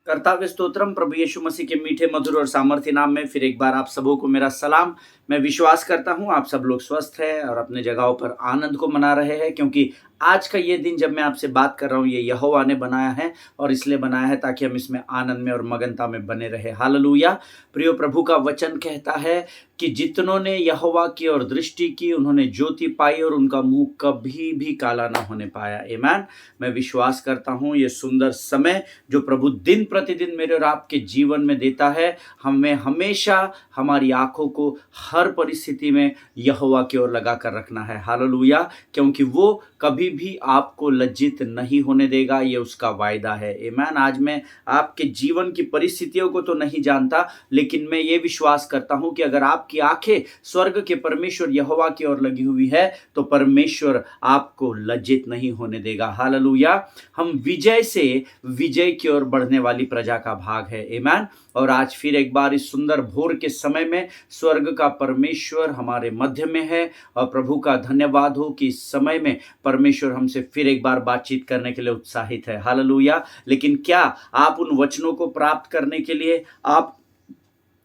कर्ताव्य स्तोत्रम प्रभु यीशु मसीह के मीठे मधुर और सामर्थ्य नाम में फिर एक बार आप सबों को मेरा सलाम। मैं विश्वास करता हूं आप सब लोग स्वस्थ हैं और अपने जगहों पर आनंद को मना रहे हैं, क्योंकि आज का ये दिन जब मैं आपसे बात कर रहा हूं ये यहोवा ने बनाया है और इसलिए बनाया है ताकि हम इसमें आनंद में और मगनता में बने रहे। हालेलुया। प्रियो, प्रभु का वचन कहता है कि जितनों ने यहोवा की ओर दृष्टि की उन्होंने ज्योति पाई और उनका मुंह कभी भी काला ना होने पाया। आमीन। मैं विश्वास करता हूं ये सुंदर समय जो प्रभु दिन प्रतिदिन मेरे और आपके जीवन में देता है, हमें हमेशा हमारी आंखों को हर परिस्थिति में यहोवा की ओर लगा कर रखना है। हालेलुया। क्योंकि वो कभी भी आपको लज्जित नहीं होने देगा, ये उसका वायदा है। आमीन। आज मैं आपके जीवन की परिस्थितियों को तो नहीं जानता, लेकिन मैं ये विश्वास करता हूं कि अगर आपकी आंखें स्वर्ग के परमेश्वर यहोवा की ओर लगी हुई है तो परमेश्वर आपको लज्जित नहीं होने देगा। हालेलुया। हम विजय से विजय की ओर बढ़ने वाली प्रजा का भाग है। आमीन। और आज फिर एक बार इस सुंदर भोर के समय में स्वर्ग का परमेश्वर हमारे मध्य में है और प्रभु का धन्यवाद हो कि इस समय में परमेश्वर हमसे फिर एक बार बातचीत करने के लिए उत्साहित है। हालेलुया। लेकिन क्या आप उन वचनों को प्राप्त करने के लिए, आप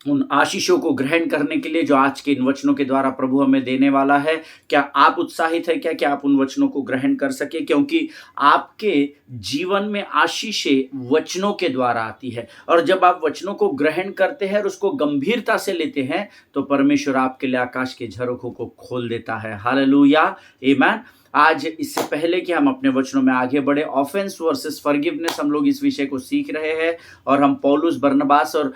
उन आशीषों को ग्रहण करने के लिए जो आज के इन वचनों के द्वारा प्रभु हमें देने वाला है, क्या आप उत्साहित है? क्या आप उन वचनों को ग्रहण कर सके? क्योंकि आपके जीवन में आशीषें वचनों के द्वारा आती है और जब आप वचनों को ग्रहण करते हैं और उसको गंभीरता से लेते हैं तो परमेश्वर आपके लिए आकाश के झरोखों को खोल देता है। हालेलुया। आमीन। आज इससे पहले कि हम अपने वचनों में आगे बढ़े, ऑफेंस वर्सेस फॉरगिवनेस, हम लोग इस विषय को सीख रहे हैं और हम पौलुस, बरनबास और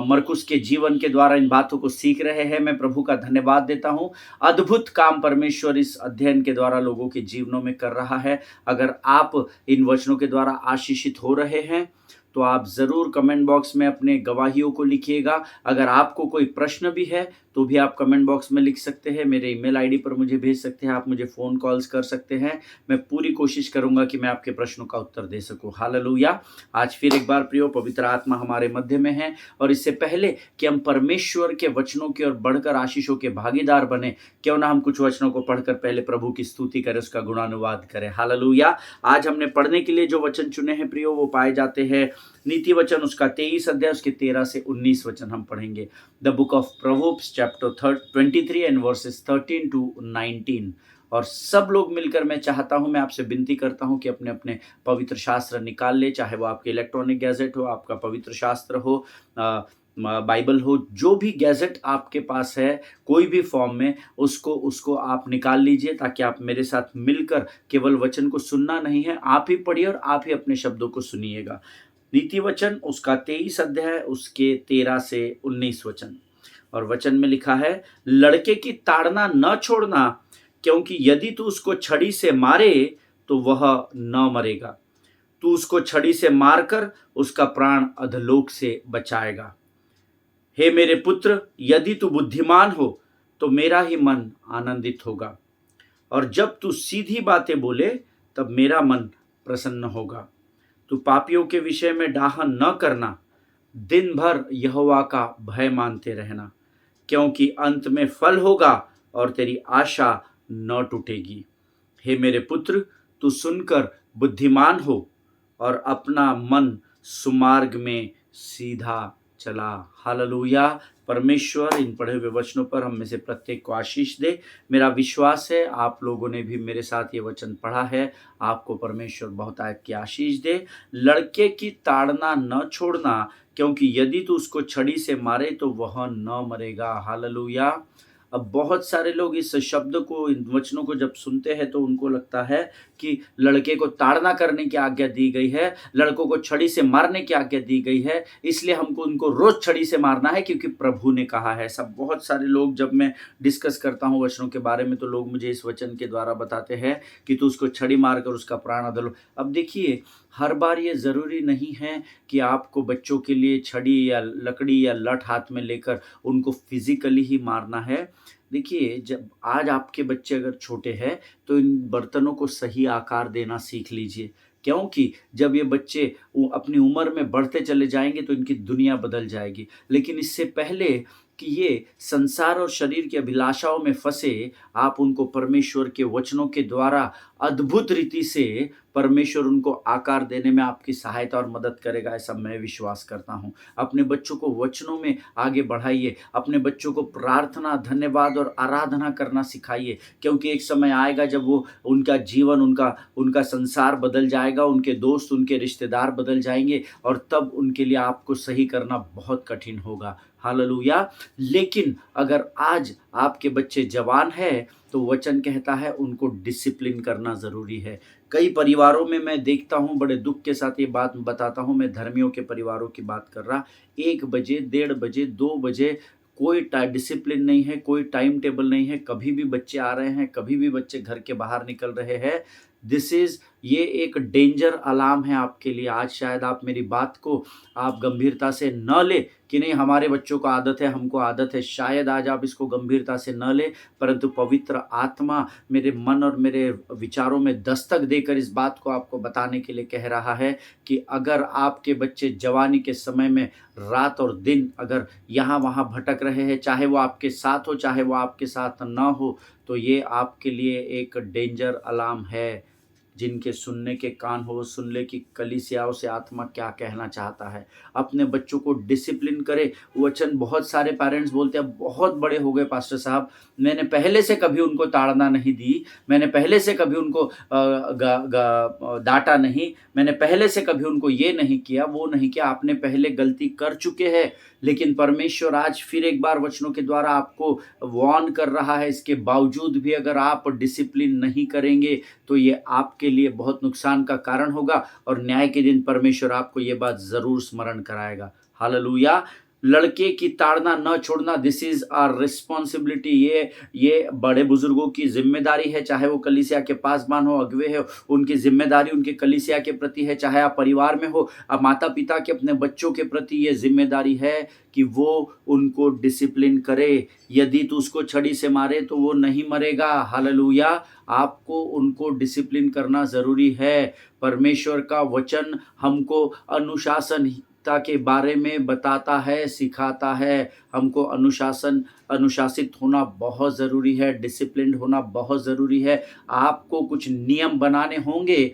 मरकुस के जीवन के द्वारा इन बातों को सीख रहे हैं। मैं प्रभु का धन्यवाद देता हूं। अद्भुत काम परमेश्वर इस अध्ययन के द्वारा लोगों के जीवनों में कर रहा है। अगर आप इन वचनों के द्वारा आशीषित हो रहे हैं तो आप ज़रूर कमेंट बॉक्स में अपने गवाहियों को लिखिएगा। अगर आपको कोई प्रश्न भी है तो भी आप कमेंट बॉक्स में लिख सकते हैं, मेरे ईमेल आईडी पर मुझे भेज सकते हैं, आप मुझे फ़ोन कॉल्स कर सकते हैं। मैं पूरी कोशिश करूंगा कि मैं आपके प्रश्नों का उत्तर दे सकूं। हालेलुया। आज फिर एक बार प्रियो, पवित्र आत्मा हमारे मध्य में है और इससे पहले कि हम परमेश्वर के वचनों की ओर बढ़कर आशीषों के भागीदार बने, क्यों ना हम कुछ वचनों को पढ़कर पहले प्रभु की स्तुति करें, उसका गुणानुवाद करें। हालेलुया। आज हमने पढ़ने के लिए जो वचन चुने हैं प्रियो, वो पाए जाते हैं नीति वचन उसका 23 अध्याय, उसके 13 से 19 वचन हम पढ़ेंगे। The book of proverbs chapter 23 and verses 13 to 19। और सब लोग मिलकर, मैं चाहता हूं, मैं आपसे विनती करता हूं कि अपने अपने पवित्र शास्त्र निकाल ले, चाहे वो आपके इलेक्ट्रॉनिक गैजेट हो, आपका पवित्र शास्त्र हो, बाइबल हो, जो भी गैजेट आपके पास है कोई भी फॉर्म में, उसको आप निकाल लीजिए ताकि आप मेरे साथ मिलकर केवल वचन को सुनना नहीं है, आप ही पढ़िए और आप ही अपने शब्दों को सुनिएगा। नीति वचन उसका 23 अध्याय, उसके 13 से 19 वचन। और वचन में लिखा है, लड़के की ताड़ना न छोड़ना, क्योंकि यदि तू उसको छड़ी से मारे तो वह न मरेगा। तू उसको छड़ी से मारकर उसका प्राण अधोलोक से बचाएगा। हे मेरे पुत्र, यदि तू बुद्धिमान हो तो मेरा ही मन आनंदित होगा, और जब तू सीधी बातें बोले तब मेरा मन प्रसन्न होगा। तू पापियों के विषय में डाह न करना, दिन भर यहोवा का भय मानते रहना, क्योंकि अंत में फल होगा और तेरी आशा न टूटेगी। हे मेरे पुत्र, तू सुनकर बुद्धिमान हो और अपना मन सुमार्ग में सीधा चला। हालेलुया। परमेश्वर इन पढ़े हुए वचनों पर हम में से प्रत्येक को आशीष दे। मेरा विश्वास है आप लोगों ने भी मेरे साथ ये वचन पढ़ा है, आपको परमेश्वर बहुत आयत की आशीष दे। लड़के की ताड़ना न छोड़ना, क्योंकि यदि तू उसको छड़ी से मारे तो वह न मरेगा। हालेलुया। अब बहुत सारे लोग इस शब्द को, इन वचनों को जब सुनते हैं तो उनको लगता है कि लड़के को ताड़ना करने की आज्ञा दी गई है, लड़कों को छड़ी से मारने की आज्ञा दी गई है, इसलिए हमको उनको रोज छड़ी से मारना है क्योंकि प्रभु ने कहा है। सब बहुत सारे लोग, जब मैं डिस्कस करता हूँ वचनों के बारे में तो लोग मुझे इस वचन के द्वारा बताते हैं कि तू उसको छड़ी मारकर उसका प्राण अधोलोक। अब देखिए, हर बार ये ज़रूरी नहीं है कि आपको बच्चों के लिए छड़ी या लकड़ी या लठ हाथ में लेकर उनको फिजिकली ही मारना है। देखिए, जब आज आपके बच्चे अगर छोटे हैं तो इन बर्तनों को सही आकार देना सीख लीजिए, क्योंकि जब ये बच्चे अपनी उम्र में बढ़ते चले जाएंगे तो इनकी दुनिया बदल जाएगी। लेकिन इससे पहले कि ये संसार और शरीर की अभिलाषाओं में फँसे, आप उनको परमेश्वर के वचनों के द्वारा अद्भुत रीति से परमेश्वर उनको आकार देने में आपकी सहायता और मदद करेगा, ऐसा मैं विश्वास करता हूँ। अपने बच्चों को वचनों में आगे बढ़ाइए, अपने बच्चों को प्रार्थना, धन्यवाद और आराधना करना सिखाइए, क्योंकि एक समय आएगा जब वो उनका जीवन, उनका संसार बदल जाएगा, उनके दोस्त, उनके रिश्तेदार बदल जाएँगे और तब उनके लिए आपको सही करना बहुत कठिन होगा। हालेलुया! लेकिन अगर आज आपके बच्चे जवान हैं, तो वचन कहता है उनको डिसिप्लिन करना ज़रूरी है। कई परिवारों में मैं देखता हूँ, बड़े दुःख के साथ ये बात बताता हूँ, मैं धर्मियों के परिवारों की बात कर रहा, 1 बजे, 1:30 बजे, 2 बजे कोई डिसिप्लिन नहीं है, कोई टाइम टेबल नहीं है, कभी भी बच्चे आ रहे हैं, कभी भी बच्चे घर के बाहर निकल रहे हैं। ये एक डेंजर अलार्म है आपके लिए। आज शायद आप मेरी बात को आप गंभीरता से न लें कि नहीं हमारे बच्चों को आदत है, हमको आदत है। शायद आज आप इसको गंभीरता से न लें, परंतु पवित्र आत्मा मेरे मन और मेरे विचारों में दस्तक देकर इस बात को आपको बताने के लिए कह रहा है कि अगर आपके बच्चे जवानी के समय में रात और दिन अगर यहाँ-वहाँ भटक रहे हैं, चाहे वो आपके साथ हो, चाहे वो आपके साथ ना हो, तो ये आपके लिए एक डेंजर अलार्म है। जिनके सुनने के कान हो, सुन ले कि कलीसियाओं से आत्मा क्या कहना चाहता है। अपने बच्चों को डिसिप्लिन करें। वचन बहुत सारे पेरेंट्स बोलते हैं, बहुत बड़े हो गए पास्टर साहब, मैंने पहले से कभी उनको ताड़ना नहीं दी, मैंने पहले से कभी उनको डाँटा नहीं, मैंने पहले से कभी उनको ये नहीं किया, वो नहीं किया। आपने पहले गलती कर चुके हैं, लेकिन परमेश्वर आज फिर एक बार वचनों के द्वारा आपको वार्न कर रहा है। इसके बावजूद भी अगर आप डिसिप्लिन नहीं करेंगे, तो ये आपके लिए बहुत नुकसान का कारण होगा और न्याय के दिन परमेश्वर आपको ये बात ज़रूर स्मरण कराएगा। हालेलुया! लड़के की ताड़ना न छोड़ना, दिस इज़ आवर रिस्पॉन्सिबिलिटी। ये बड़े बुजुर्गों की ज़िम्मेदारी है, चाहे वो कलीसिया के पासबान हो, अगुवे हो, उनकी ज़िम्मेदारी उनके कलीसिया के प्रति है, चाहे आप परिवार में हो, आप माता-पिता के अपने बच्चों के प्रति ये ज़िम्मेदारी है कि वो उनको डिसिप्लिन करे। यदि तू उसको छड़ी से मारे तो वो नहीं मरेगा। हालेलुया! आपको उनको डिसिप्लिन करना ज़रूरी है। परमेश्वर का वचन हमको अनुशासनहीनता के बारे में बताता है, सिखाता है। हमको अनुशासित होना बहुत ज़रूरी है, डिसिप्लिन्ड होना बहुत ज़रूरी है। आपको कुछ नियम बनाने होंगे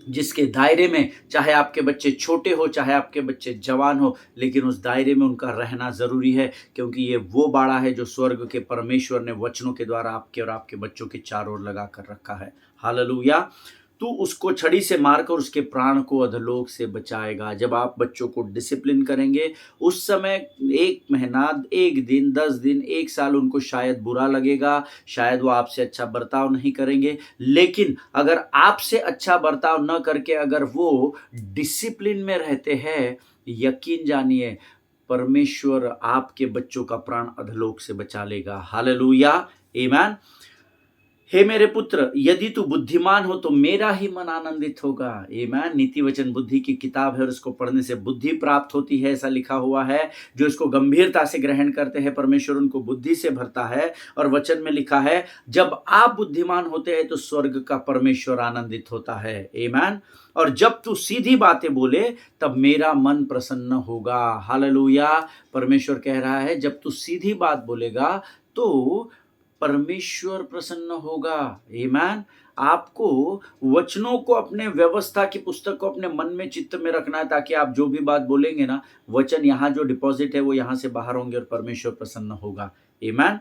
जिसके दायरे में, चाहे आपके बच्चे छोटे हो, चाहे आपके बच्चे जवान हो, लेकिन उस दायरे में उनका रहना ज़रूरी है, क्योंकि ये वो बाड़ा है जो स्वर्ग के परमेश्वर ने वचनों के द्वारा आपके और आपके बच्चों के चारों ओर लगा कर रखा है। हालेलुया! तू उसको छड़ी से मारकर उसके प्राण को अधोलोक से बचाएगा। जब आप बच्चों को डिसिप्लिन करेंगे, उस समय 1 महीना, 1 दिन, 10 दिन, 1 साल उनको शायद बुरा लगेगा, शायद वो आपसे अच्छा बर्ताव नहीं करेंगे, लेकिन अगर आपसे अच्छा बर्ताव न करके अगर वो डिसिप्लिन में रहते हैं, यकीन जानिए परमेश्वर आपके बच्चों का प्राण अधोलोक से बचा लेगा। हालेलुया! आमीन। हे मेरे पुत्र, यदि तू बुद्धिमान हो तो मेरा ही मन आनंदित होगा। आमीन। नीति वचन बुद्धि की किताब है और उसको पढ़ने से बुद्धि प्राप्त होती है, ऐसा लिखा हुआ है। जो इसको गंभीरता से ग्रहण करते हैं, परमेश्वर उनको बुद्धि से भरता है। और वचन में लिखा है, जब आप बुद्धिमान होते हैं तो स्वर्ग का परमेश्वर आनंदित होता है। आमीन। और जब तू सीधी बातें बोले तब मेरा मन प्रसन्न होगा। हालेलुया! परमेश्वर कह रहा है, जब तू सीधी बात बोलेगा तो परमेश्वर प्रसन्न होगा। आमीन। आपको वचनों को, अपने व्यवस्था की पुस्तक को अपने मन में, चित्त में रखना है, ताकि आप जो भी बात बोलेंगे ना, वचन यहाँ जो डिपॉजिट है वो यहाँ से बाहर होंगे और परमेश्वर प्रसन्न होगा। आमीन।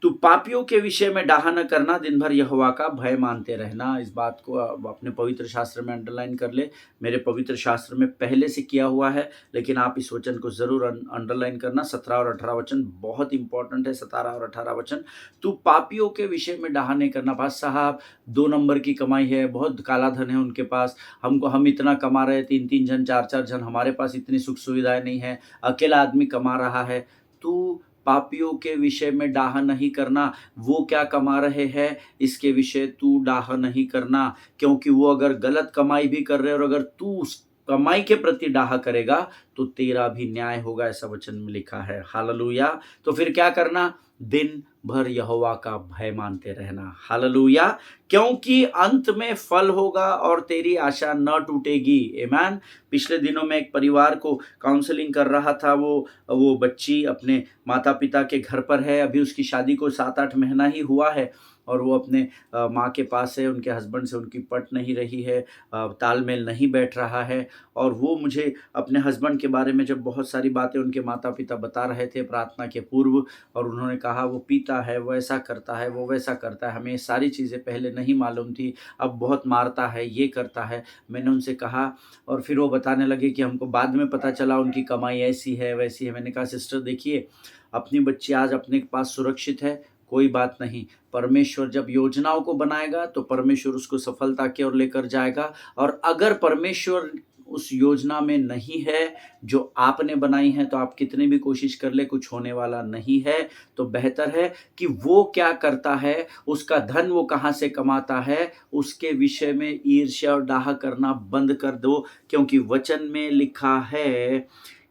तू पापियों के विषय में डाहा न करना, दिन भर यहोवा का भय मानते रहना। इस बात को अपने पवित्र शास्त्र में अंडरलाइन कर ले। मेरे पवित्र शास्त्र में पहले से किया हुआ है, लेकिन आप इस वचन को ज़रूर अंडरलाइन करना। 17 और 18 वचन बहुत इंपॉर्टेंट है। 17 और 18 वचन, तू पापियों के विषय में डाहा नहीं करना। पास साहब 2 नंबर की कमाई है, बहुत काला धन है उनके पास, हम इतना कमा रहे, 3-3 जन, 4-4 जन, हमारे पास इतनी सुख सुविधाएं नहीं है, अकेला आदमी कमा रहा है। तू पापियों के विषय में डाहा नहीं करना। वो क्या कमा रहे हैं इसके विषय तू डाहा नहीं करना, क्योंकि वो अगर गलत कमाई भी कर रहे हैं और अगर तू उस कमाई के प्रति डाहा करेगा तो तेरा भी न्याय होगा, ऐसा वचन में लिखा है। हालेलुया। तो फिर क्या करना? दिन भर यहोवा का भय मानते रहना। हालेलुया। क्योंकि अंत में फल होगा और तेरी आशा न टूटेगी। आमीन। पिछले दिनों में एक परिवार को काउंसलिंग कर रहा था। वो बच्ची अपने माता पिता के घर पर है। अभी उसकी शादी को 7-8 महीना ही हुआ है और वो अपने माँ के पास है। उनके हस्बैंड से उनकी पट नहीं रही है, तालमेल नहीं बैठ रहा है। और वो मुझे अपने हस्बैंड के बारे में जब बहुत सारी बातें उनके माता पिता बता रहे थे प्रार्थना के पूर्व, और उन्होंने कहा वो पीता है, वो ऐसा करता है, वो वैसा करता है, हमें ये सारी चीज़ें पहले नहीं मालूम थी, अब बहुत मारता है, ये करता है। मैंने उनसे कहा, और फिर वो बताने लगे कि हमको बाद में पता चला उनकी कमाई ऐसी है वैसी है। मैंने कहा सिस्टर देखिए, अपनी बच्ची आज अपने पास सुरक्षित है, कोई बात नहीं। परमेश्वर जब योजनाओं को बनाएगा तो परमेश्वर उसको सफलता की ओर लेकर जाएगा। और अगर परमेश्वर उस योजना में नहीं है जो आपने बनाई है, तो आप कितनी भी कोशिश कर ले, कुछ होने वाला नहीं है। तो बेहतर है कि वो क्या करता है, उसका धन वो कहाँ से कमाता है, उसके विषय में ईर्ष्या और डाह करना बंद कर दो। क्योंकि वचन में लिखा है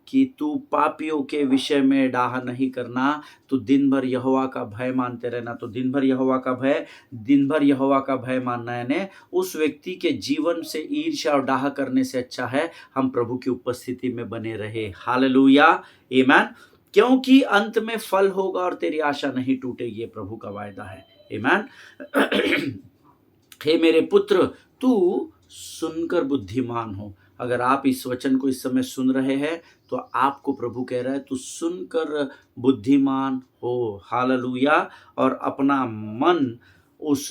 कि तू पापियों के विषय में डाह नहीं करना, तो दिन भर यहोवा का भय मानते रहना। तो दिन भर यहोवा का भय मानना, यानी उस व्यक्ति के जीवन से ईर्ष्या और डाह करने से अच्छा है हम प्रभु की उपस्थिति में बने रहे। हालेलुया। आमीन। क्योंकि अंत में फल होगा और तेरी आशा नहीं टूटेगी, ये प्रभु का वायदा है। आमीन। हे मेरे पुत्र, तू सुनकर बुद्धिमान हो। अगर आप इस वचन को इस समय सुन रहे हैं तो आपको प्रभु कह रहा है तू सुनकर बुद्धिमान हो। हालेलुया। और अपना मन उस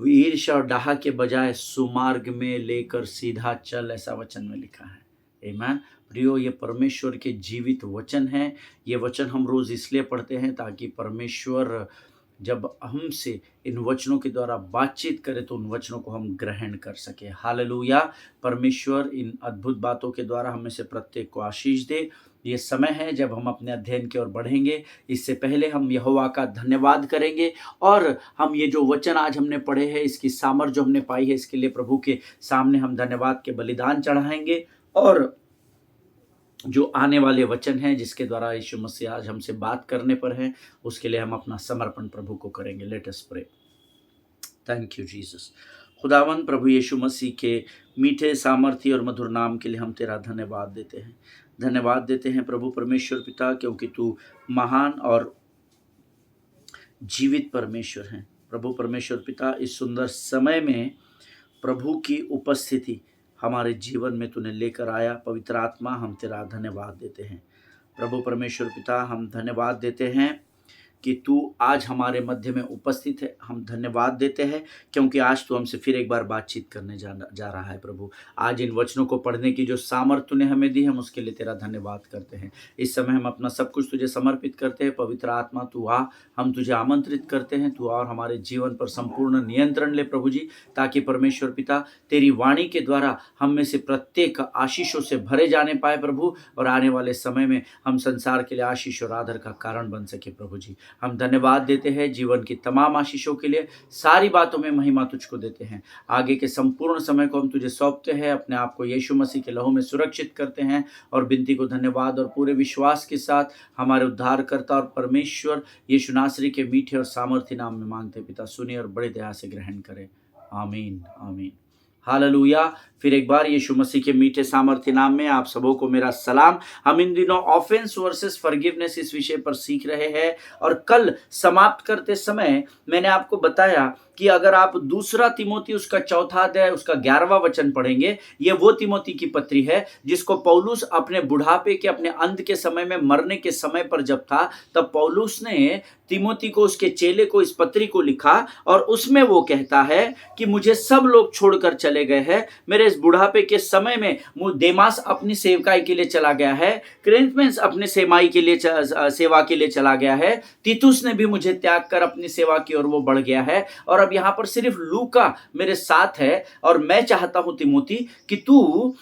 ईर्ष्या और डाह के बजाय सुमार्ग में लेकर सीधा चल, ऐसा वचन में लिखा है। आमीन। प्रियो, ये परमेश्वर के जीवित वचन हैं। ये वचन हम रोज इसलिए पढ़ते हैं ताकि परमेश्वर जब हमसे इन वचनों के द्वारा बातचीत करे तो उन वचनों को हम ग्रहण कर सके। हालेलुया। परमेश्वर इन अद्भुत बातों के द्वारा हमें से प्रत्येक को आशीष दे। ये समय है जब हम अपने अध्ययन की ओर बढ़ेंगे। इससे पहले हम यहोवा का धन्यवाद करेंगे और हम ये जो वचन आज हमने पढ़े हैं, इसकी सामर्थ जो हमने पाई है, इसके लिए प्रभु के सामने हम धन्यवाद के बलिदान चढ़ाएंगे। और जो आने वाले वचन हैं जिसके द्वारा यीशु मसीह आज हमसे बात करने पर है, उसके लिए हम अपना समर्पण प्रभु को करेंगे। Let us pray. Thank you Jesus. खुदावन प्रभु यीशु मसीह के मीठे, सामर्थी और मधुर नाम के लिए हम तेरा धन्यवाद देते हैं। धन्यवाद देते हैं प्रभु परमेश्वर पिता, क्योंकि तू महान और जीवित परमेश्वर है। प्रभु परमेश्वर पिता, इस सुंदर समय में प्रभु की उपस्थिति हमारे जीवन में तूने लेकर आया। पवित्र आत्मा, हम तेरा धन्यवाद देते हैं। प्रभु परमेश्वर पिता, हम धन्यवाद देते हैं कि तू आज हमारे मध्य में उपस्थित है। हम धन्यवाद देते हैं क्योंकि आज तू हमसे फिर एक बार बातचीत करने जा रहा है। प्रभु, आज इन वचनों को पढ़ने की जो सामर्थ तूने हमें दी, हम उसके लिए तेरा धन्यवाद करते हैं। इस समय हम अपना सब कुछ तुझे समर्पित करते हैं। पवित्र आत्मा, तू आ, हम तुझे आमंत्रित करते हैं, तू और हमारे जीवन पर संपूर्ण नियंत्रण ले प्रभु जी, ताकि परमेश्वर पिता तेरी वाणी के द्वारा हम में से प्रत्येक आशीषों से भरे जाने पाए प्रभु, और आने वाले समय में हम संसार के लिए आशीष और आदर का कारण बन सके। प्रभु जी, हम धन्यवाद देते हैं जीवन की तमाम आशीषों के लिए। सारी बातों में महिमा तुझको देते हैं। आगे के संपूर्ण समय को हम तुझे सौंपते हैं। अपने आप को यीशु मसीह के लहू में सुरक्षित करते हैं और विनती को धन्यवाद और पूरे विश्वास के साथ हमारे उद्धारकर्ता और परमेश्वर यीशु नासरी के मीठे और सामर्थी नाम में मांगते पिता, सुनिए और बड़े दया से ग्रहण करें। आमीन, आमीन। हालेलुया। फिर एक बार यीशु मसीह के मीठे सामर्थ्य नाम में आप सबों को मेरा सलाम। हम इन दिनों ऑफेंस वर्सेस फॉरगिवनेस इस विषय पर सीख रहे हैं, और कल समाप्त करते समय मैंने आपको बताया कि अगर आप दूसरा तिमोथी उसका 4वां अध्याय उसका 11वां वचन पढ़ेंगे, ये वो तिमोथी की पत्री है जिसको पौलुस अपने बुढ़ापे के, अपने अंत के समय में, मरने के समय पर जब था, तब पौलुस ने तिमोथी को, उसके चेले को, इस पत्री को लिखा। और उसमें वो कहता है कि मुझे सब लोग छोड़कर चले गए हैं, मेरे इस बुढ़ापे के समय में देमास अपनी सेवकाई के लिए चला गया है, क्रेसमेंस अपने सेवा के लिए चला गया है, तीतुस ने भी मुझे त्याग कर अपनी सेवा की ओर वो बढ़ गया है, और अब यहाँ पर सिर्फ लूका मेरे साथ है। और मैं चाहता हूं तिमोथी कि तू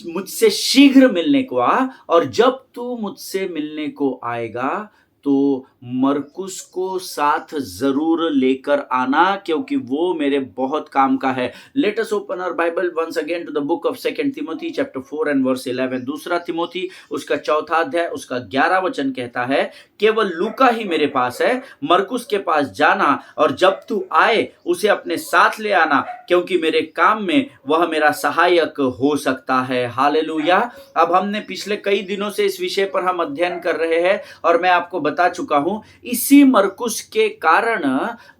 मुझसे शीघ्र मिलने को आ, और जब तू मुझसे मिलने को आएगा तो मरकुस को साथ जरूर लेकर आना, क्योंकि वो मेरे बहुत काम का है। Let us open our Bible once again to the book of 2 Timothy chapter 4 and verse 11। दूसरा तिमोथी उसका 4 अध्याय उसका 11 वचन कहता है, केवल लूका ही मेरे पास है, मरकुस के पास जाना और जब तू आए उसे अपने साथ ले आना, क्योंकि मेरे काम में वह मेरा सहायक हो सकता है। हालेलुया। अब हमने पिछले कई दिनों से इस विषय पर हम अध्ययन कर रहे हैं और मैं आपको बता चुका हूं, इसी मरकुस के कारण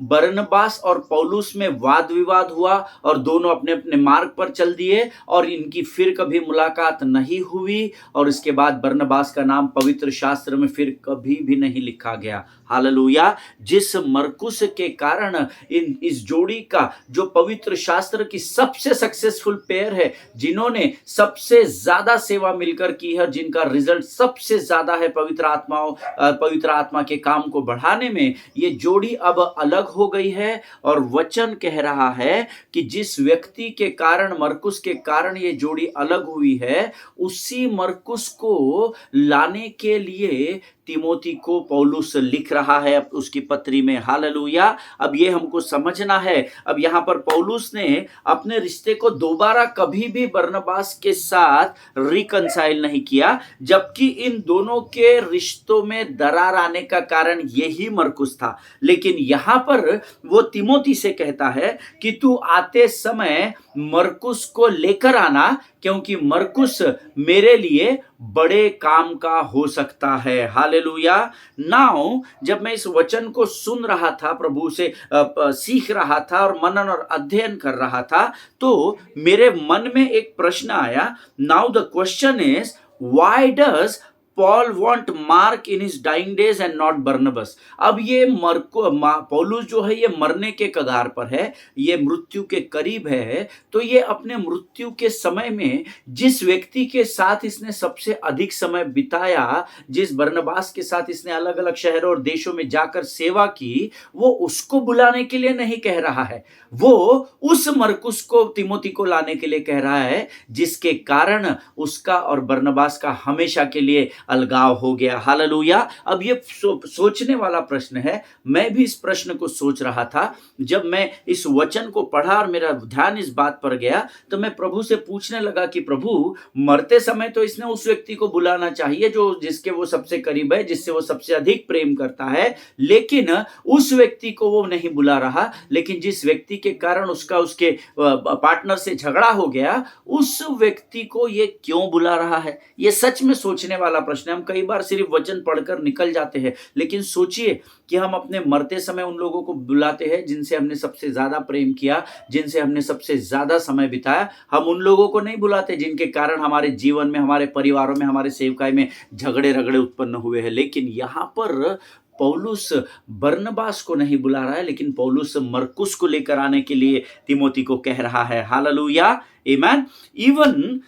बरनबास और पौलुस में वाद विवाद हुआ और दोनों अपने अपने मार्ग पर चल दिए और इनकी फिर कभी मुलाकात नहीं हुई और इसके बाद बरनबास का नाम पवित्र शास्त्र में फिर कभी भी नहीं लिखा गया। हालेलुया। जिस मरकुस के कारण इस जोड़ी का जो पवित्र शास्त्र की सबसे सक्सेसफुल पेयर है, जिन्होंने सबसे ज्यादा सेवा मिलकर की है, जिनका रिजल्ट सबसे ज्यादा है पवित्र आत्मा के काम को बढ़ाने में, ये जोड़ी अब अलग हो गई है। और वचन कह रहा है कि जिस व्यक्ति के कारण, मरकुस के कारण ये जोड़ी अलग हुई है, उसी मरकुस को लाने के लिए तिमोथी को पौलुस लिख रहा है उसकी पत्री में। हालेलुया। अब ये हमको समझना है। अब यहां पर पौलुस ने अपने रिश्ते को दोबारा कभी भी बरनबास के साथ रिकंसाइल नहीं किया, जबकि इन दोनों के रिश्तों में दरार आने का कारण यही मरकुस था। लेकिन यहां पर वो तिमोथी से कहता है कि तू आते समय मरकुस को लेकर आना, क्योंकि मरकुस मेरे लिए बड़े काम का हो सकता है। हालेलुया। नाउ जब मैं इस वचन को सुन रहा था, प्रभु से सीख रहा था और मनन और अध्ययन कर रहा था, तो मेरे मन में एक प्रश्न आया। Now the question is, why does Paul want Mark in his dying days and not Barnabas. अब ये पौलुस जो है ये मरने के कगार पर है, ये मृत्यु के करीब है, तो ये अपने मृत्यु के समय में जिस व्यक्ति के साथ इसने सबसे अधिक समय बिताया, जिस बरनबास के साथ इसने अलग अलग शहरों और देशों में जाकर सेवा की, वो उसको बुलाने के लिए नहीं कह रहा है, वो उस मरकुस को, तिमोथी को लाने के लिए कह रहा है, जिसके कारण उसका और बरनबास का हमेशा के लिए अलगाव हो गया। हालेलुया। अब ये सोचने वाला प्रश्न है। मैं भी इस प्रश्न को सोच रहा था जब मैं इस वचन को पढ़ा और मेरा ध्यान इस बात पर गया, तो मैं प्रभु से पूछने लगा कि प्रभु, मरते समय तो इसने उस व्यक्ति को बुलाना चाहिए जो जिसके वो सबसे करीब है, जिससे वो सबसे अधिक प्रेम करता है, लेकिन उस व्यक्ति को वो नहीं बुला रहा। लेकिन जिस व्यक्ति के कारण उसके पार्टनर से झगड़ा हो गया, उस व्यक्ति को ये क्यों बुला रहा है? ये सच में सोचने वाला प्रश्न है। हम कई बार सिर्फ वचन पढ़कर निकल जाते हैं, लेकिन सोचिए कि हम अपने मरते समय उन लोगों को बुलाते हैं जिनसे हमने सबसे ज्यादा प्रेम किया, जिनसे हमने सबसे ज्यादा समय बिताया। हम उन लोगों को नहीं बुलाते जिनके कारण हमारे जीवन में, हमारे परिवारों में, हमारे सेवकाई में झगड़े रगड़े उत्पन्न हुए हैं। लेकिन यहां पर पौलुस बरनबास को नहीं बुला रहा है, लेकिन पौलुस मरकुस को लेकर आने के लिए तिमोथी को कह रहा है। हालेलुया। आमेन। इवन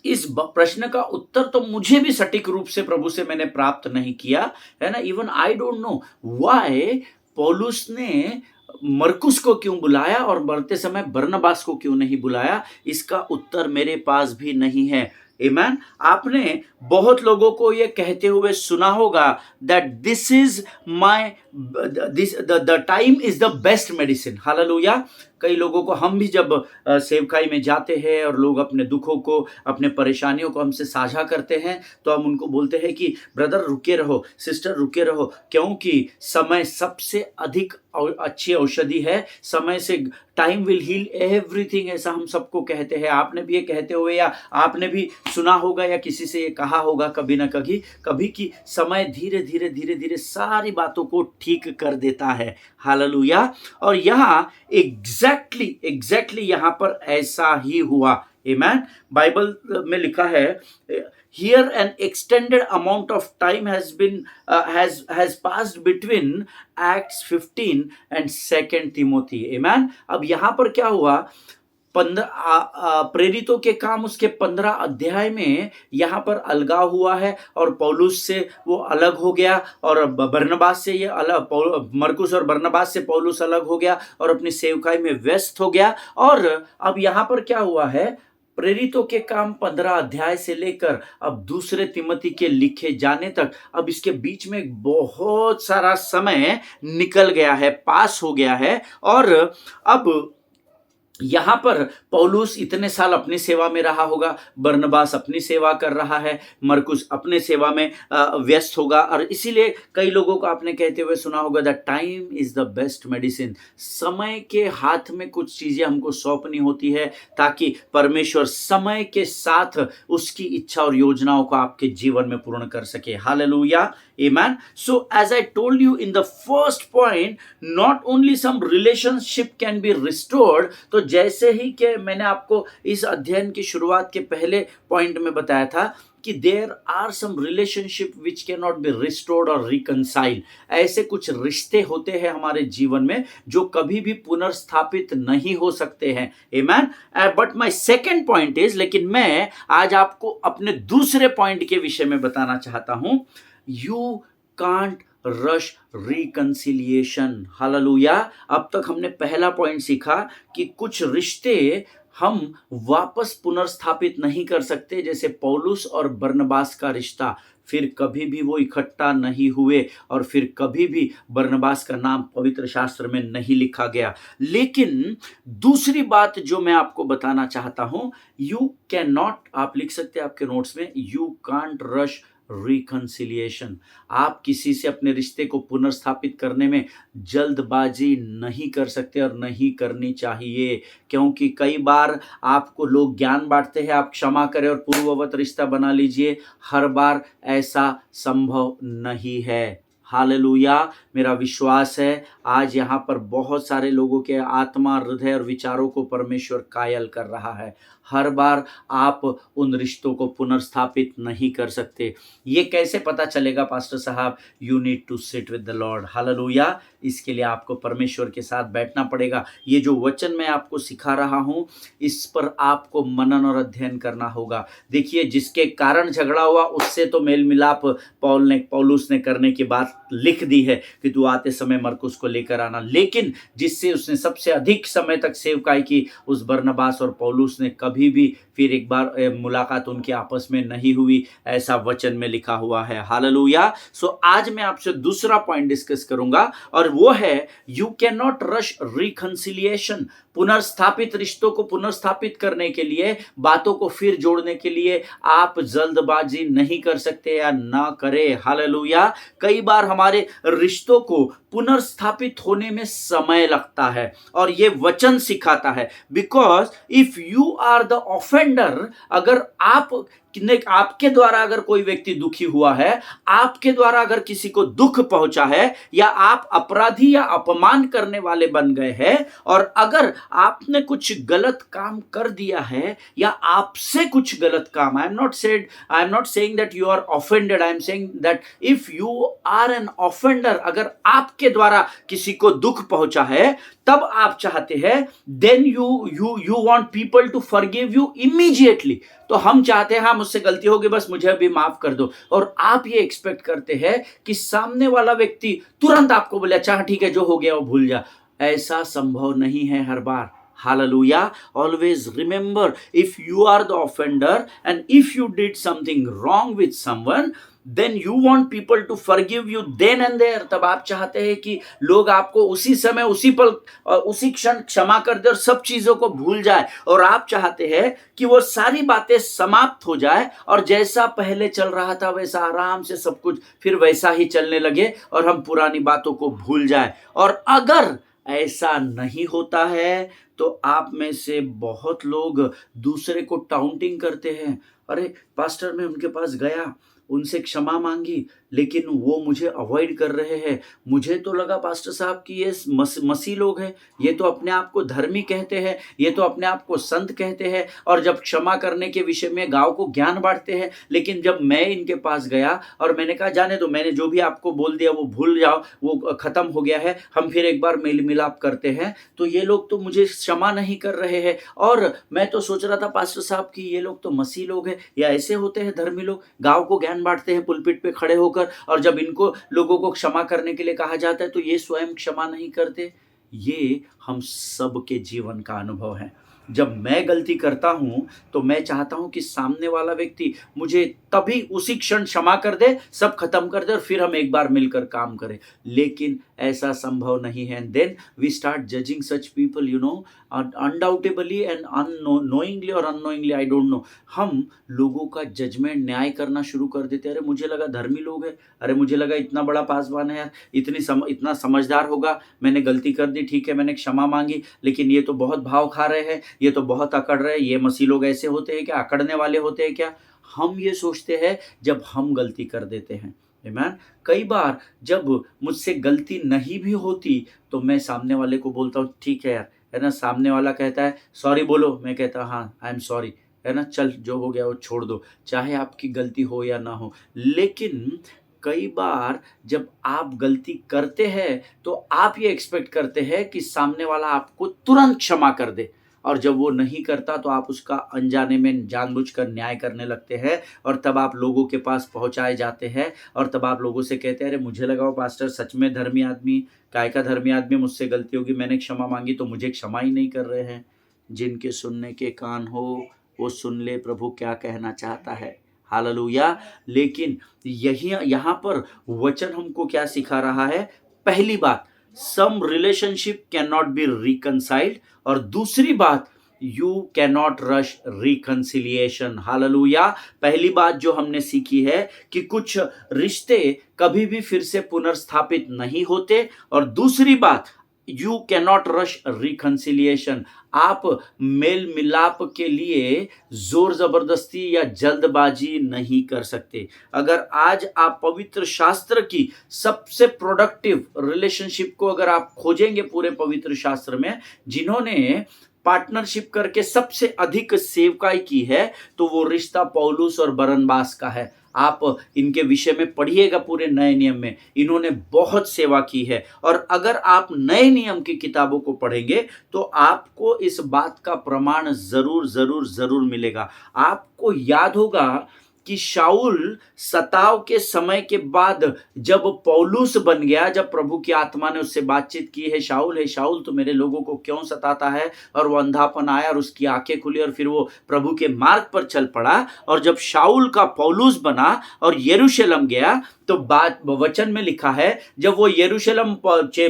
इस प्रश्न का उत्तर तो मुझे भी सटीक रूप से प्रभु से मैंने प्राप्त नहीं किया, है ना। Even I don't know why पौलुस ने मरकुस को क्यों बुलाया और मरते समय बरनबास को क्यों नहीं बुलाया, इसका उत्तर मेरे पास भी नहीं है। आमेन। आपने बहुत लोगों को ये कहते हुए सुना होगा that this is my the time is the best medicine. Hallelujah. कई लोगों को, हम भी जब सेवकाई में जाते हैं और लोग अपने दुखों को, अपने परेशानियों को हमसे साझा करते हैं, तो हम उनको बोलते हैं कि ब्रदर रुके रहो, सिस्टर रुके रहो, क्योंकि समय सबसे अधिक अच्छी औषधि है। समय से टाइम विल हील एवरीथिंग, ऐसा हम सबको कहते हैं। आपने भी ये कहते हुए या आपने भी सुना होगा या किसी से ये कहा होगा कभी ना कभी कि समय धीरे धीरे धीरे धीरे सारी बातों को ठीक कर देता है। हालेलुया। और यहाँ एग्जैक्टली यहाँ पर ऐसा ही हुआ। आमेन। बाइबल में लिखा है, here an extended amount of time has passed between Acts 15 and 2 Timothy. Amen. अब यहाँ पर क्या हुआ, 15 प्रेरितों के काम उसके 15 अध्याय में यहाँ पर अलगाव हुआ है और पौलुस से वो अलग हो गया और बरनबास से ये अलग, मरकुस और बरनबास से पौलुस अलग हो गया और अपनी सेवकाई में व्यस्त हो गया। और अब यहाँ पर क्या हुआ है, प्रेरितों के काम 15 अध्याय से लेकर अब दूसरे तिमोथी के लिखे जाने तक, अब इसके बीच में एक बहुत सारा समय निकल गया है, पास हो गया है। और अब यहाँ पर पौलुस इतने साल अपनी सेवा में रहा होगा, बरनबास अपनी सेवा कर रहा है, मरकुस अपने सेवा में व्यस्त होगा। और इसीलिए कई लोगों को आपने कहते हुए सुना होगा, the time is the best medicine. समय के हाथ में कुछ चीजें हमको सौंपनी होती है ताकि परमेश्वर समय के साथ उसकी इच्छा और योजनाओं को आपके जीवन में पूर्ण कर सके। Hallelujah, amen. So as I told you in the first point, not only some relationship can be restored, तो जैसे ही कि मैंने आपको इस अध्ययन की शुरुआत के पहले पॉइंट में बताया था कि there are some relationship which can not be restored और रिकनसाइल। ऐसे कुछ रिश्ते होते हैं हमारे जीवन में जो कभी भी पुनर्स्थापित नहीं हो सकते हैं। आमेन। But my second point is, लेकिन मैं आज आपको अपने दूसरे पॉइंट के विषय में बताना चाहता हूं, you can't rush reconciliation. Hallelujah. अब तक हमने पहला पॉइंट सीखा कि कुछ रिश्ते हम वापस पुनर्स्थापित नहीं कर सकते, जैसे पौलुस और बरनबास का रिश्ता। फिर कभी भी वो इकट्ठा नहीं हुए और फिर कभी भी बरनबास का नाम पवित्र शास्त्र में नहीं लिखा गया। लेकिन दूसरी बात जो मैं आपको बताना चाहता हूं, यू कैन नॉट, आप लिख सकते हैं आपके नोट्स में, यू कांट रश रिकंसिलिएशन। आप किसी से अपने रिश्ते को पुनर्स्थापित करने में जल्दबाजी नहीं कर सकते और नहीं करनी चाहिए, क्योंकि कई बार आपको लोग ज्ञान बांटते हैं, आप क्षमा करें और पूर्ववत रिश्ता बना लीजिए। हर बार ऐसा संभव नहीं है। हालेलुया। मेरा विश्वास है आज यहाँ पर बहुत सारे लोगों के आत्मा, हृदय और विचारों को परमेश्वर कायल कर रहा है। हर बार आप उन रिश्तों को पुनर्स्थापित नहीं कर सकते। ये कैसे पता चलेगा पास्टर साहब? You need to sit with the lord. Hallelujah. इसके लिए आपको परमेश्वर के साथ बैठना पड़ेगा। ये जो वचन मैं आपको सिखा रहा हूँ, इस पर आपको मनन और अध्ययन करना होगा। देखिए, जिसके कारण झगड़ा हुआ उससे तो मेल मिलाप पौलुस ने करने की बात लिख दी है कि तू आते समय मरकुस को लेकर आना, लेकिन जिससे उसने सबसे अधिक समय तक सेवकाई की, उस बरनबास और पौलुस ने कभी भी फिर एक बार मुलाकात उनकी आपस में नहीं हुई, ऐसा वचन में लिखा हुआ है। हालेलुया। सो आज मैं आपसे दूसरा पॉइंट डिस्कस करूंगा और वो है, you can not rush reconciliation. पुनर्स्थापित रिश्तों को पुनर्स्थापित करने के लिए, बातों को फिर जोड़ने के लिए आप जल्दबाजी नहीं कर सकते या ना करें। हालेलुया। कई बार हमारे रिश्तों को पुनर्स्थापित होने में समय लगता है और ये वचन सिखाता है, because if you are the offender, अगर आपके द्वारा अगर कोई व्यक्ति दुखी हुआ है, आपके द्वारा अगर किसी को दुख पहुंचा है, या आप अपराधी या अपमान करने वाले बन गए हैं, और अगर आपने कुछ गलत काम कर दिया है या आपसे कुछ गलत काम, I am not saying that you are offended, I am saying that if you are an offender, अगर आपके द्वारा किसी को दुख पहुंचा है, तब आप चाहते हैं, then you want people to forgive you immediately. तो हम चाहते हैं, हाँ मुझसे गलती होगी, बस मुझे अभी माफ कर दो। और आप ये एक्सपेक्ट करते हैं कि सामने वाला व्यक्ति तुरंत आपको बोले, अच्छा ठीक है, जो हो गया वो भूल जा। ऐसा संभव नहीं है हर बार। Hallelujah. Always remember, if you are the offender and if you did something wrong with someone, then you want people to forgive you then and there. तब आप चाहते हैं कि लोग आपको उसी समय, उसी पल, उसी क्षण क्षमा कर दे और सब चीजों को भूल जाए। और आप चाहते हैं कि वो सारी बातें समाप्त हो जाए और जैसा पहले चल रहा था वैसा आराम से सब कुछ फिर वैसा ही चलने लगे और हम पुरानी बातों को भूल जाए। और अगर ऐसा नहीं होता है तो आप में से बहुत लोग दूसरे को टाउंटिंग करते हैं। अरे पास्टर, मैं उनके पास गया, उनसे क्षमा मांगी, लेकिन वो मुझे अवॉइड कर रहे हैं। मुझे तो लगा पास्टर साहब कि ये मसीह लोग हैं, ये तो अपने आप को धर्मी कहते हैं, ये तो अपने आप को संत कहते हैं, और जब क्षमा करने के विषय में गांव को ज्ञान बांटते हैं। लेकिन जब मैं इनके पास गया और मैंने कहा, जाने दो, मैंने जो भी आपको बोल दिया वो भूल जाओ, वो खत्म हो गया है, हम फिर एक बार मेल मिलाप करते हैं, तो ये लोग तो मुझे क्षमा नहीं कर रहे हैं। और मैं तो सोच रहा था पास्टर साहब कि ये लोग तो मसीह लोग हैं, या ऐसे होते हैं धर्मी लोग, गांव को ज्ञान बांटते हैं पुलपिट पे खड़े होकर, और जब इनको लोगों को क्षमा करने के लिए कहा जाता है तो ये स्वयं क्षमा नहीं करते। ये हम सबके जीवन का अनुभव है। जब मैं गलती करता हूँ तो मैं चाहता हूँ कि सामने वाला व्यक्ति मुझे तभी उसी क्षण क्षमा कर दे, सब खत्म कर दे और फिर हम एक बार मिलकर काम करें। लेकिन ऐसा संभव नहीं है। Then we start judging such people, you know, undoubtably and knowingly और अननोइंगली, आई डोंट नो, हम लोगों का जजमेंट, न्याय करना शुरू कर देते हैं। अरे मुझे लगा धर्मी लोग है, अरे मुझे लगा इतना बड़ा पासवान है यार, इतना समझदार होगा, मैंने गलती कर दी, ठीक है मैंने क्षमा मांगी, लेकिन ये तो बहुत भाव खा रहे हैं, ये तो बहुत अकड़ रहे हैं, ये मसीह लोग ऐसे होते हैं क्या, अकड़ने वाले होते हैं क्या? हम ये सोचते हैं जब हम गलती कर देते हैं। आमीन। कई बार जब मुझसे गलती नहीं भी होती तो मैं सामने वाले को बोलता हूँ ठीक है यार, है ना, सामने वाला कहता है सॉरी बोलो, मैं कहता हाँ आई एम सॉरी, है ना, चल जो हो गया वो छोड़ दो, चाहे आपकी गलती हो या ना हो। लेकिन कई बार जब आप गलती करते हैं तो आप ये एक्सपेक्ट करते हैं कि सामने वाला आपको तुरंत क्षमा कर दे, और जब वो नहीं करता तो आप उसका अनजाने में जानबूझकर न्याय करने लगते हैं, और तब आप लोगों के पास पहुंचाए जाते हैं, और तब आप लोगों से कहते हैं अरे मुझे लगा वो पास्टर सच में धर्मी आदमी, काय का धर्मी आदमी, मुझसे गलती होगी, मैंने क्षमा मांगी तो मुझे क्षमा ही नहीं कर रहे हैं। जिनके सुनने के कान हो वो सुन ले प्रभु क्या कहना चाहता है। हालेलुया। लेकिन यही यहाँ पर वचन हमको क्या सिखा रहा है? पहली बात, some relationship can not be reconciled, और दूसरी बात, you can not rush reconciliation. हालेलुया। पहली बात जो हमने सीखी है कि कुछ रिश्ते कभी भी फिर से पुनर्स्थापित नहीं होते, और दूसरी बात, you can not rush reconciliation. आप मेल मिलाप के लिए जोर जबरदस्ती या जल्दबाजी नहीं कर सकते। अगर आज आप पवित्र शास्त्र की सबसे प्रोडक्टिव रिलेशनशिप को अगर आप खोजेंगे पूरे पवित्र शास्त्र में, जिन्होंने पार्टनरशिप करके सबसे अधिक सेवकाई की है, तो वो रिश्ता पौलुस और बरनबास का है। आप इनके विषय में पढ़िएगा पूरे नए नियम में, इन्होंने बहुत सेवा की है। और अगर आप नए नियम की किताबों को पढ़ेंगे तो आपको इस बात का प्रमाण जरूर जरूर जरूर मिलेगा। आपको याद होगा कि शाऊल सताव के समय के बाद जब पौलुस बन गया, जब प्रभु की आत्मा ने उससे बातचीत की, है शाऊल तो मेरे लोगों को क्यों सताता है, और वो अंधापन आया और उसकी आंखें खुली और फिर वो प्रभु के मार्ग पर चल पड़ा। और जब शाऊल का पौलुस बना और यरूशलेम गया, तो बात वचन में लिखा है जब वो यरूशलेम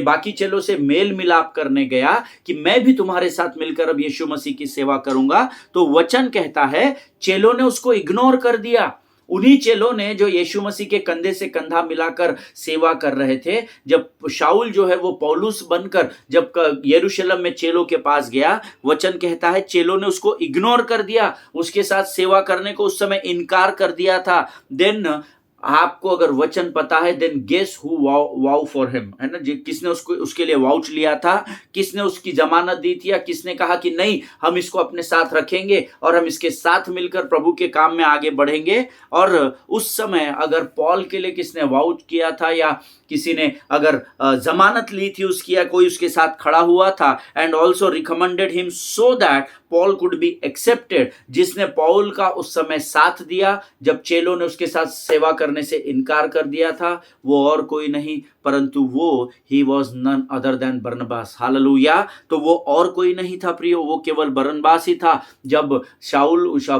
बाकी चेलों से मेल मिलाप करने गया कि मैं भी तुम्हारे साथ मिलकर अब यीशु मसीह की सेवा करूंगा, तो वचन कहता है चेलों ने उसको इग्नोर कर दिया। उन्हीं चेलों ने जो यीशु मसीह के कंधे से कंधा मिलाकर सेवा कर रहे थे। जब शाऊल जो है वो पौलुस बनकर जब यरूशलेम में चेलों के पास गया, वचन कहता है चेलों ने उसको इग्नोर कर दिया, उसके साथ सेवा करने को उस समय इनकार कर दिया था। देन आपको अगर वचन पता है, then guess who vouch for him, है ना, किसने उसको उसके लिए वाउच लिया था, किसने उसकी जमानत दी थी, या किसने कहा कि नहीं हम इसको अपने साथ रखेंगे और हम इसके साथ मिलकर प्रभु के काम में आगे बढ़ेंगे। और उस समय अगर पॉल के लिए किसने वाउच किया था, या किसी ने अगर जमानत ली थी उसकी, या कोई उसके साथ खड़ा हुआ था, and also recommended him so that Paul could be accepted, जिसने पॉल का उस समय साथ दिया जब चेलों ने उसके साथ सेवा करने से इनकार कर दिया था, वो और कोई नहीं परंतु वो ही was none other than Barnabas. Hallelujah. तो वो और कोई नहीं था प्रियो, वो केवल बरनबास ही था। जब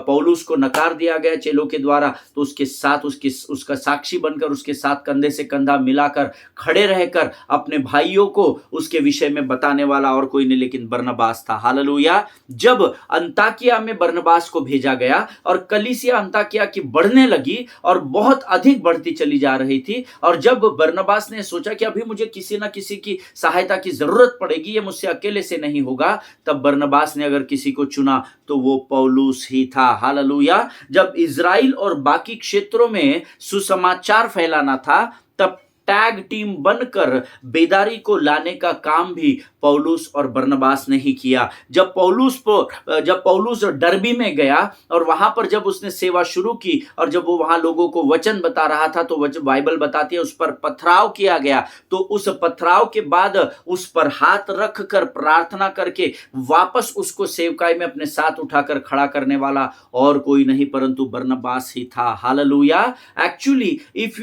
पौलुस को नकार दिया गया चेलों के द्वारा, तो उसके साथ उसका साक्षी बनकर उसके साथ कंधे से कंधा मिलाकर खड़े रहकर अपने भाइयों को उसके विषय में बताने वाला और कोई नहीं लेकिन बरनबास था। हालेलुया। जब अंताकिया में बरनबास को भेजा गया और कलीसिया अंताकिया की बढ़ने लगी और बहुत अधिक बढ़ती चली जा रही थी, और जब बरनबास ने सोचा कि अभी मुझे किसी ना किसी की सहायता की जरूरत पड़ेगी, ये मुझसे अकेले से नहीं होगा, तब बरनबास ने अगर किसी को चुना तो वो पौलुस ही था। हालेलुया। जब इजराइल और बाकी क्षेत्रों में सुसमाचार फैलाना था, तब टैग टीम बनकर बेदारी को लाने का काम भी पौलुस और बरनबास ने ही किया। जब पौलुस डर्बी में गया और वहां पर जब उसने सेवा शुरू की, और जब वो वहां लोगों को वचन बता रहा था, तो बाइबल बताती है उस पर पथराव किया गया। तो उस पथराव के बाद उस पर हाथ रख कर प्रार्थना करके वापस उसको सेवकाई में अपने साथ उठाकर खड़ा करने वाला और कोई नहीं परंतु बरनबास ही था। Hallelujah. Actually if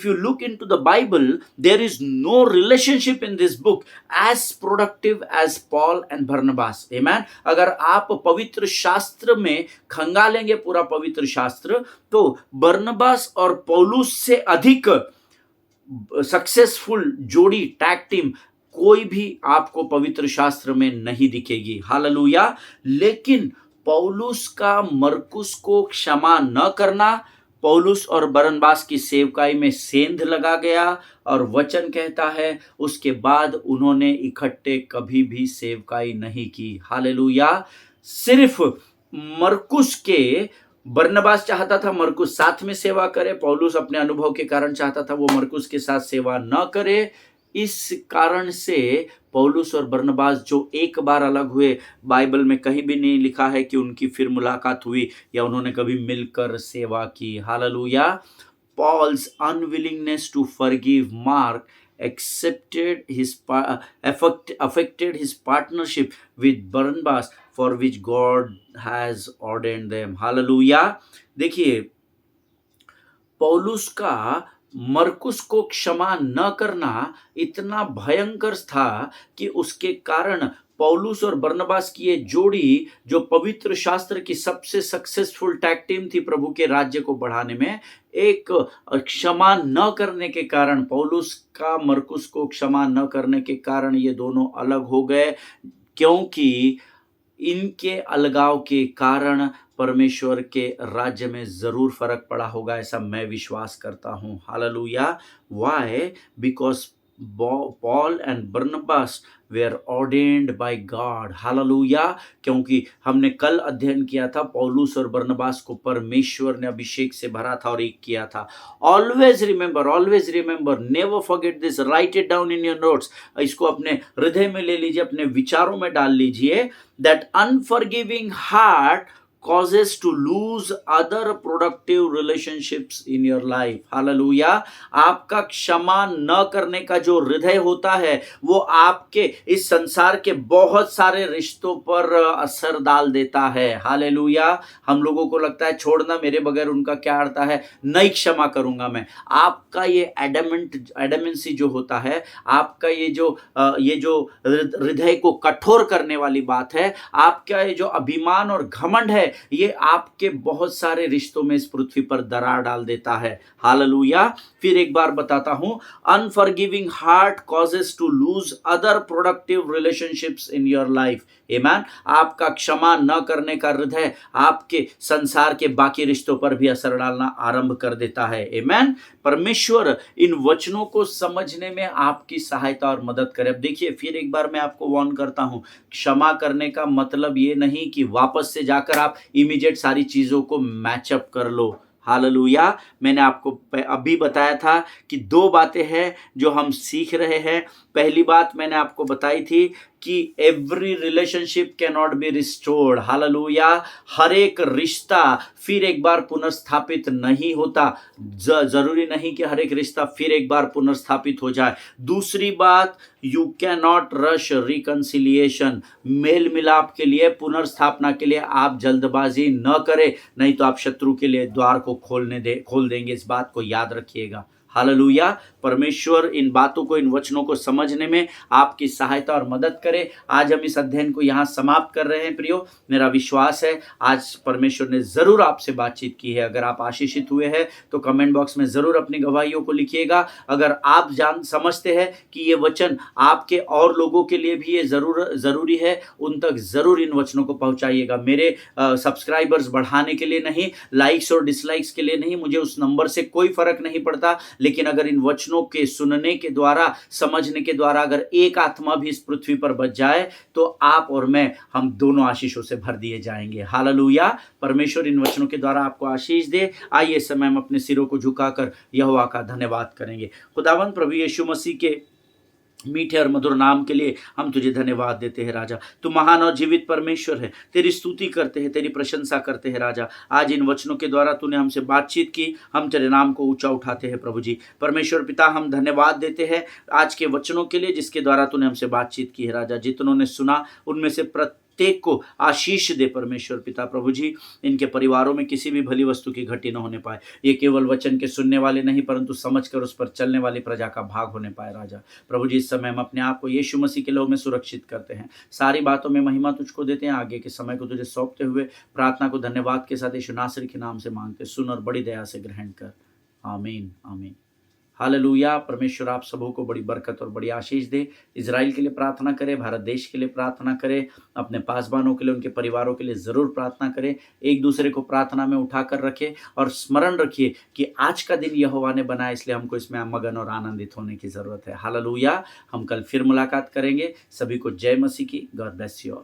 you look into the Bible, Bible, there is no relationship in this book as productive as Paul and Barnabas. Amen. अगर आप पवित्र शास्त्र में खंगालेंगे पूरा पवित्र शास्त्र, तो बरनबास और पौलुस से अधिक सक्सेसफुल जोड़ी, टैग टीम कोई भी आपको पवित्र शास्त्र में नहीं दिखेगी। हालेलुया। लेकिन पौलुस का मरकुस को क्षमा न करना पौलुस और बरनबास की सेवकाई में सेंध लगा गया, और वचन कहता है उसके बाद उन्होंने इकट्ठे कभी भी सेवकाई नहीं की। हालेलुया। सिर्फ मरकुस के, बरनबास चाहता था मरकुस साथ में सेवा करे, पौलुस अपने अनुभव के कारण चाहता था वो मरकुस के साथ सेवा न करे। इस कारण से पौलुस और बरनबास जो एक बार अलग हुए, बाइबल में कहीं भी नहीं लिखा है कि उनकी फिर मुलाकात हुई या उन्होंने कभी मिलकर सेवा की। Hallelujah. Paul's unwillingness to forgive Mark affected his partnership with Barnabas, for which God has ordained them. Hallelujah. देखिए, पौलुस का मरकुस को क्षमा न करना इतना भयंकर था कि उसके कारण पौलुस और बरनबास की ये जोड़ी, जो पवित्र शास्त्र की सबसे सक्सेसफुल टैग टीम थी प्रभु के राज्य को बढ़ाने में, एक क्षमा न करने के कारण, पौलुस का मरकुस को क्षमा न करने के कारण ये दोनों अलग हो गए, क्योंकि इनके अलगाव के कारण परमेश्वर के राज्य में जरूर फर्क पड़ा होगा, ऐसा मैं विश्वास करता हूं। Hallelujah. Why? Because Paul and Barnabas were ordained by God. Hallelujah. क्योंकि हमने कल अध्ययन किया था, पौलुस और बरनबास को परमेश्वर ने अभिषेक से भरा था और एक किया था। always remember, never forget this, write it down in your notes. इसको अपने हृदय में ले लीजिए, अपने विचारों में डाल लीजिए, that unforgiving heart causes to lose other productive relationships in your life. Hallelujah. आपका क्षमा न करने का जो हृदय होता है, वो आपके इस संसार के बहुत सारे रिश्तों पर असर डाल देता है। हालेलुया। हम लोगों को लगता है छोड़ना, मेरे बगैर उनका क्या आता है, नहीं क्षमा करूंगा मैं। आपका ये एडमेंसी जो होता है, आपका ये जो हृदय को कठोर करने वाली बात है, आपका ये जो अभिमान और घमंड है, ये आपके बहुत सारे रिश्तों में इस पृथ्वी पर दरार डाल देता है। हालेलुया। फिर एक बार बताता हूं, unforgiving heart causes to lose other productive relationships in your life. आमेन। आपका क्षमा न करने का हृदय आपके संसार के बाकी रिश्तों पर भी असर डालना आरंभ कर देता है। आमेन। परमेश्वर इन वचनों को समझने में आपकी सहायता और मदद करे। अब देखिए, फिर एक बार मैं आपको वार्न करता हूं, क्षमा करने का मतलब ये नहीं कि वापस से जाकर आप इमीडिएट सारी चीजों को मैचअप कर लो। हालेलुया। मैंने आपको अभी बताया था कि दो बातें हैं जो हम सीख रहे हैं। पहली बात मैंने आपको बताई थी कि every relationship can not be restored. हालेलुया। हर एक रिश्ता फिर एक बार पुनर्स्थापित नहीं होता। जरूरी नहीं कि हर एक रिश्ता फिर एक बार पुनर्स्थापित हो जाए। दूसरी बात, you can not rush reconciliation. मेल मिलाप के लिए, पुनर्स्थापना के लिए आप जल्दबाजी न करें, नहीं तो आप शत्रु के लिए द्वार को खोल देंगे। इस बात को याद रखिएगा। हालेलुया। परमेश्वर इन बातों को, इन वचनों को समझने में आपकी सहायता और मदद करे। आज हम इस अध्ययन को यहाँ समाप्त कर रहे हैं। प्रियो, मेरा विश्वास है आज परमेश्वर ने जरूर आपसे बातचीत की है। अगर आप आशीषित हुए हैं तो कमेंट बॉक्स में जरूर अपनी गवाहियों को लिखिएगा। अगर आप समझते हैं कि ये वचन आपके और लोगों के लिए भी ये जरूरी है, उन तक जरूर इन वचनों को पहुंचाइएगा। मेरे सब्सक्राइबर्स बढ़ाने के लिए नहीं, लाइक्स और डिसलाइक्स के लिए नहीं, मुझे उस नंबर से कोई फर्क नहीं पड़ता। लेकिन अगर इन वचनों के सुनने के द्वारा, समझने के द्वारा अगर एक आत्मा भी इस पृथ्वी पर बच जाए, तो आप और मैं, हम दोनों आशीषों से भर दिए जाएंगे। हालेलुया। परमेश्वर इन वचनों के द्वारा आपको आशीष दे। आइए समय हम अपने सिरों को झुकाकर यहोवा का धन्यवाद करेंगे। खुदावंद प्रभु यीशु मसीह के मीठे और मधुर नाम के लिए हम तुझे धन्यवाद देते हैं राजा। तू महान और जीवित परमेश्वर है। तेरी स्तुति करते हैं, तेरी प्रशंसा करते हैं राजा। आज इन वचनों के द्वारा तूने हमसे बातचीत की, हम तेरे नाम को ऊंचा उठाते हैं प्रभु जी। परमेश्वर पिता, हम धन्यवाद देते हैं आज के वचनों के लिए जिसके द्वारा तूने हमसे बातचीत की है राजा। जितनों ने सुना उनमें से प्रत्येक को आशीष दे परमेश्वर पिता प्रभु जी। इनके परिवारों में किसी भी भली वस्तु की घटी न होने पाए। ये केवल वचन के सुनने वाले नहीं परंतु समझकर उस पर चलने वाली प्रजा का भाग होने पाए राजा। प्रभु जी, इस समय हम अपने आप को यीशु मसीह के लहू में सुरक्षित करते हैं। सारी बातों में महिमा तुझको देते हैं। आगे के समय को तुझे सौंपते हुए प्रार्थना को धन्यवाद के साथ यीशु नासरी के नाम से मांगते, सुन और बड़ी दया से ग्रहण कर। आमीन आमीन। हालेलुया। परमेश्वर आप सबों को बड़ी बरकत और बड़ी आशीष दे। इज़राइल के लिए प्रार्थना करें, भारत देश के लिए प्रार्थना करें, अपने पासबानों के लिए, उनके परिवारों के लिए ज़रूर प्रार्थना करें। एक दूसरे को प्रार्थना में उठाकर रखें और स्मरण रखिए कि आज का दिन यहोवा ने बनाया, इसलिए हमको इसमें मगन और आनंदित होने की ज़रूरत है। हालेलुया। हम कल फिर मुलाकात करेंगे। सभी को जय मसीह की। God bless you all.